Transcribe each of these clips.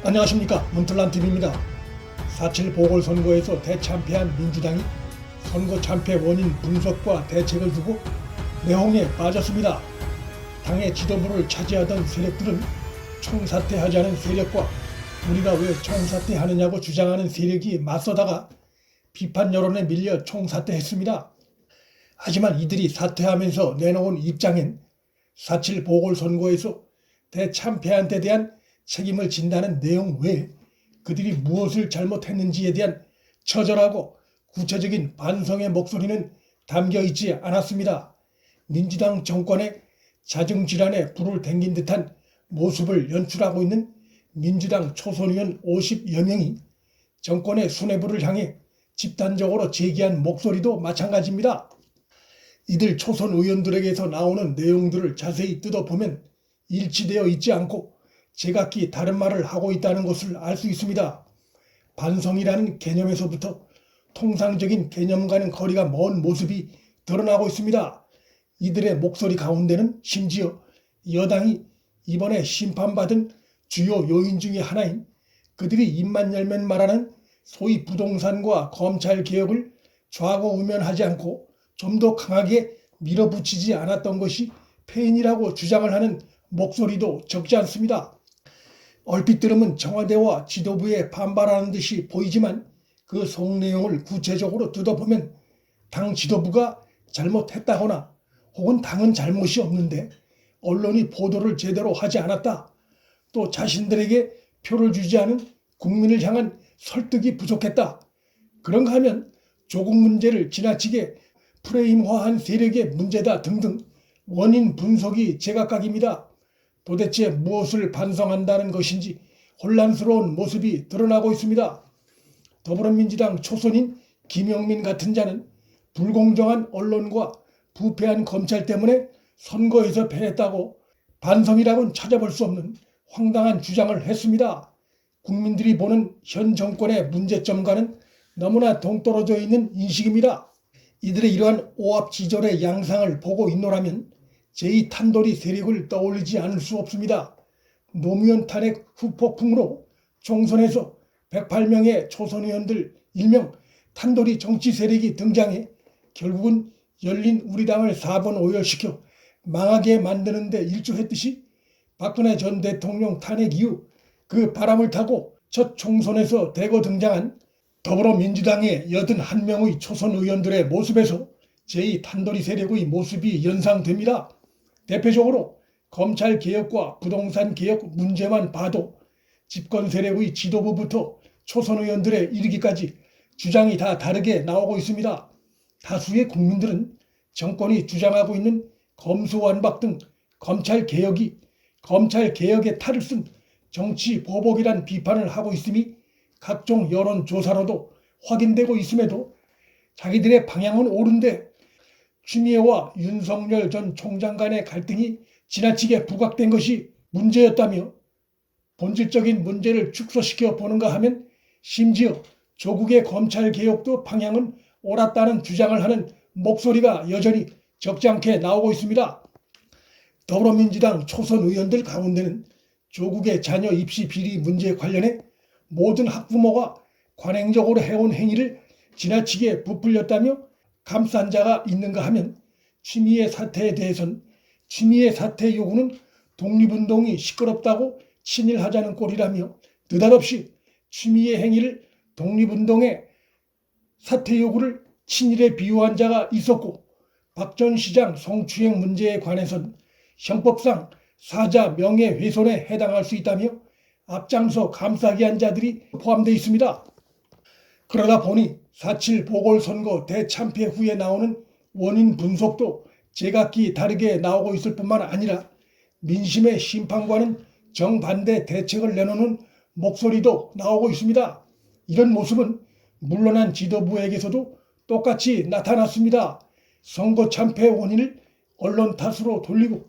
안녕하십니까, 문틀란TV입니다. 4.7 보궐선거에서 대참패한 민주당이 선거 참패 원인 분석과 대책을 두고 내홍에 빠졌습니다. 당의 지도부를 차지하던 세력들은 총사퇴하자는 세력과 우리가 왜 총사퇴하느냐고 주장하는 세력이 맞서다가 비판 여론에 밀려 총사퇴했습니다. 하지만 이들이 사퇴하면서 내놓은 입장엔 4.7 보궐선거에서 대참패한 데 대한 책임을 진다는 내용 외에 그들이 무엇을 잘못했는지에 대한 처절하고 구체적인 반성의 목소리는 담겨 있지 않았습니다. 민주당 정권의 자정질환에 불을 댕긴 듯한 모습을 연출하고 있는 민주당 초선 의원 50여 명이 정권의 수뇌부를 향해 집단적으로 제기한 목소리도 마찬가지입니다. 이들 초선 의원들에게서 나오는 내용들을 자세히 뜯어보면 일치되어 있지 않고 제각기 다른 말을 하고 있다는 것을 알 수 있습니다. 반성이라는 개념에서부터 통상적인 개념과는 거리가 먼 모습이 드러나고 있습니다. 이들의 목소리 가운데는 심지어 여당이 이번에 심판받은 주요 요인 중의 하나인 그들이 입만 열면 말하는 소위 부동산과 검찰 개혁을 좌고우면하지 않고 좀 더 강하게 밀어붙이지 않았던 것이 패인이라고 주장을 하는 목소리도 적지 않습니다. 얼핏 들으면 청와대와 지도부에 반발하는 듯이 보이지만 그 속 내용을 구체적으로 뜯어보면 당 지도부가 잘못했다거나 혹은 당은 잘못이 없는데 언론이 보도를 제대로 하지 않았다, 또 자신들에게 표를 주지 않은 국민을 향한 설득이 부족했다, 그런가 하면 조국 문제를 지나치게 프레임화한 세력의 문제다 등등 원인 분석이 제각각입니다. 도대체 무엇을 반성한다는 것인지 혼란스러운 모습이 드러나고 있습니다. 더불어민주당 초선인 김영민 같은 자는 불공정한 언론과 부패한 검찰 때문에 선거에서 패했다고 반성이라고는 찾아볼 수 없는 황당한 주장을 했습니다. 국민들이 보는 현 정권의 문제점과는 너무나 동떨어져 있는 인식입니다. 이들의 이러한 오합지졸의 양상을 보고 있노라면 제2탄도리 세력을 떠올리지 않을 수 없습니다. 노무현 탄핵 후폭풍으로 총선에서 108명의 초선 의원들 일명 탄도리 정치 세력이 등장해 결국은 열린 우리당을 4번 오열시켜 망하게 만드는 데 일조했듯이 박근혜 전 대통령 탄핵 이후 그 바람을 타고 첫 총선에서 대거 등장한 더불어민주당의 81명의 초선 의원들의 모습에서 제2탄도리 세력의 모습이 연상됩니다. 대표적으로 검찰개혁과 부동산개혁 문제만 봐도 집권 세력의 지도부부터 초선 의원들에 이르기까지 주장이 다 다르게 나오고 있습니다. 다수의 국민들은 정권이 주장하고 있는 검수완박 등 검찰개혁이 검찰개혁의 탈을 쓴 정치보복이란 비판을 하고 있음이 각종 여론조사로도 확인되고 있음에도 자기들의 방향은 옳은데 추미애와 윤석열 전 총장 간의 갈등이 지나치게 부각된 것이 문제였다며 본질적인 문제를 축소시켜 보는가 하면 심지어 조국의 검찰개혁도 방향은 옳았다는 주장을 하는 목소리가 여전히 적지 않게 나오고 있습니다. 더불어민주당 초선 의원들 가운데는 조국의 자녀 입시 비리 문제 관련해 모든 학부모가 관행적으로 해온 행위를 지나치게 부풀렸다며 감싼 자가 있는가 하면 추미애 사태에 대해선 추미애 사태 요구는 독립운동이 시끄럽다고 친일하자는 꼴이라며 느닷없이 추미애 행위를 독립운동의 사퇴 요구를 친일에 비유한 자가 있었고 박 전 시장 성추행 문제에 관해선 형법상 사자 명예훼손에 해당할 수 있다며 앞장서 감싸기 한 자들이 포함되어 있습니다. 그러다 보니 4.7 보궐선거 대참패 후에 나오는 원인 분석도 제각기 다르게 나오고 있을 뿐만 아니라 민심의 심판과는 정반대 대책을 내놓는 목소리도 나오고 있습니다. 이런 모습은 물러난 지도부에게서도 똑같이 나타났습니다. 선거 참패 원인을 언론 탓으로 돌리고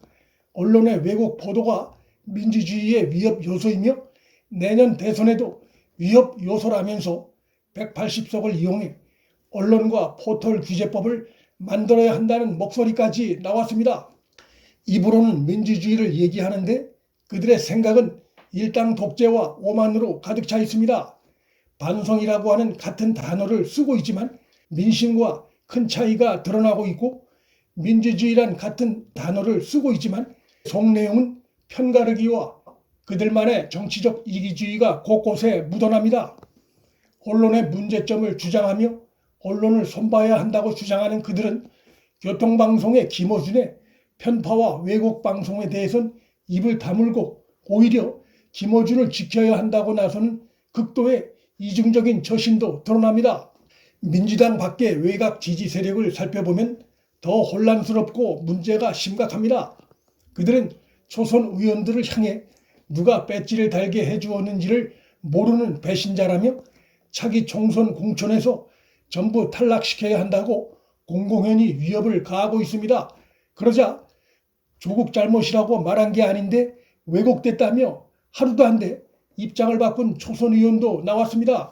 언론의 왜곡 보도가 민주주의의 위협 요소이며 내년 대선에도 위협 요소라면서 180석을 이용해 언론과 포털 규제법을 만들어야 한다는 목소리까지 나왔습니다. 입으로는 민주주의를 얘기하는데 그들의 생각은 일당 독재와 오만으로 가득 차 있습니다. 반성이라고 하는 같은 단어를 쓰고 있지만 민심과 큰 차이가 드러나고 있고, 민주주의란 같은 단어를 쓰고 있지만 속 내용은 편가르기와 그들만의 정치적 이기주의가 곳곳에 묻어납니다. 언론의 문제점을 주장하며 언론을 손봐야 한다고 주장하는 그들은 교통방송의 김어준의 편파와 왜곡 방송에 대해선 입을 다물고 오히려 김어준을 지켜야 한다고 나서는 극도의 이중적인 저심도 드러납니다. 민주당 밖의 외곽 지지 세력을 살펴보면 더 혼란스럽고 문제가 심각합니다. 그들은 초선 의원들을 향해 누가 배지를 달게 해주었는지를 모르는 배신자라며 차기 총선 공천에서 전부 탈락시켜야 한다고 공공연히 위협을 가하고 있습니다. 그러자 조국 잘못이라고 말한 게 아닌데 왜곡됐다며 하루도 안 돼 입장을 바꾼 초선 의원도 나왔습니다.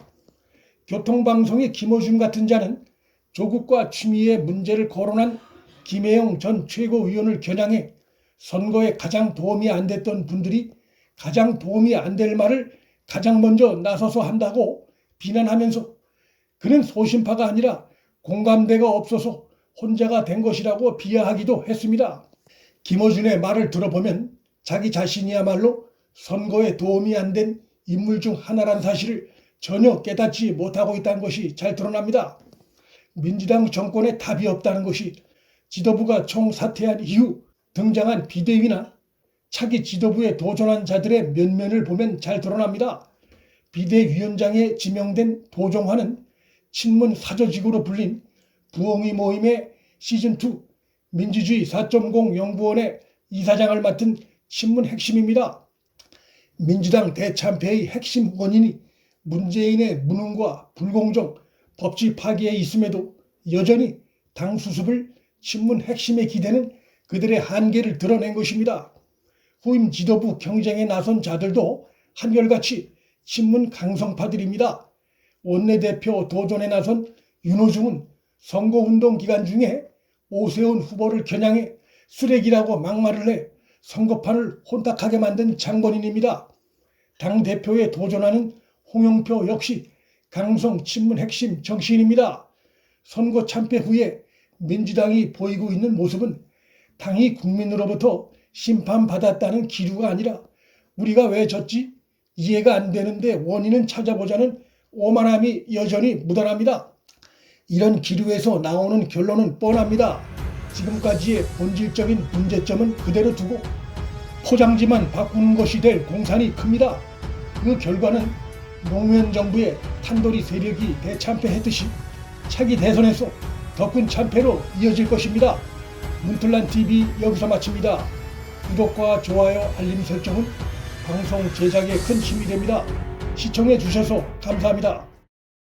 교통방송의 김어준 같은 자는 조국과 추미애의 문제를 거론한 김혜영 전 최고위원을 겨냥해 선거에 가장 도움이 안 됐던 분들이 가장 도움이 안 될 말을 가장 먼저 나서서 한다고 비난하면서 그는 소신파가 아니라 공감대가 없어서 혼자가 된 것이라고 비하하기도 했습니다. 김어준의 말을 들어보면 자기 자신이야말로 선거에 도움이 안 된 인물 중 하나란 사실을 전혀 깨닫지 못하고 있다는 것이 잘 드러납니다. 민주당 정권에 답이 없다는 것이 지도부가 총사퇴한 이후 등장한 비대위나 차기 지도부에 도전한 자들의 면면을 보면 잘 드러납니다. 비대위원장에 지명된 도종환은 친문 사조직으로 불린 부엉이 모임의 시즌2 민주주의 4.0 연구원의 이사장을 맡은 친문 핵심입니다. 민주당 대참패의 핵심 원인이 문재인의 무능과 불공정, 법치 파기에 있음에도 여전히 당 수습을 친문 핵심에 기대는 그들의 한계를 드러낸 것입니다. 후임 지도부 경쟁에 나선 자들도 한결같이 친문 강성파들입니다. 원내대표 도전에 나선 윤호중은 선거운동 기간 중에 오세훈 후보를 겨냥해 쓰레기라고 막말을 해 선거판을 혼탁하게 만든 장본인입니다. 당대표에 도전하는 홍영표 역시 강성 친문 핵심 정치인입니다. 선거 참패 후에 민주당이 보이고 있는 모습은 당이 국민으로부터 심판받았다는 기류가 아니라 우리가 왜 졌지? 이해가 안 되는데 원인은 찾아보자는 오만함이 여전히 묻어납니다. 이런 기류에서 나오는 결론은 뻔합니다. 지금까지의 본질적인 문제점은 그대로 두고 포장지만 바꾸는 것이 될 공산이 큽니다. 그 결과는 노무현 정부의 탄도리 세력이 대참패했듯이 차기 대선에서 더 큰 참패로 이어질 것입니다. 문틀란TV 여기서 마칩니다. 구독과 좋아요, 알림 설정은 방송 제작에 큰 힘이 됩니다. 시청해 주셔서 감사합니다.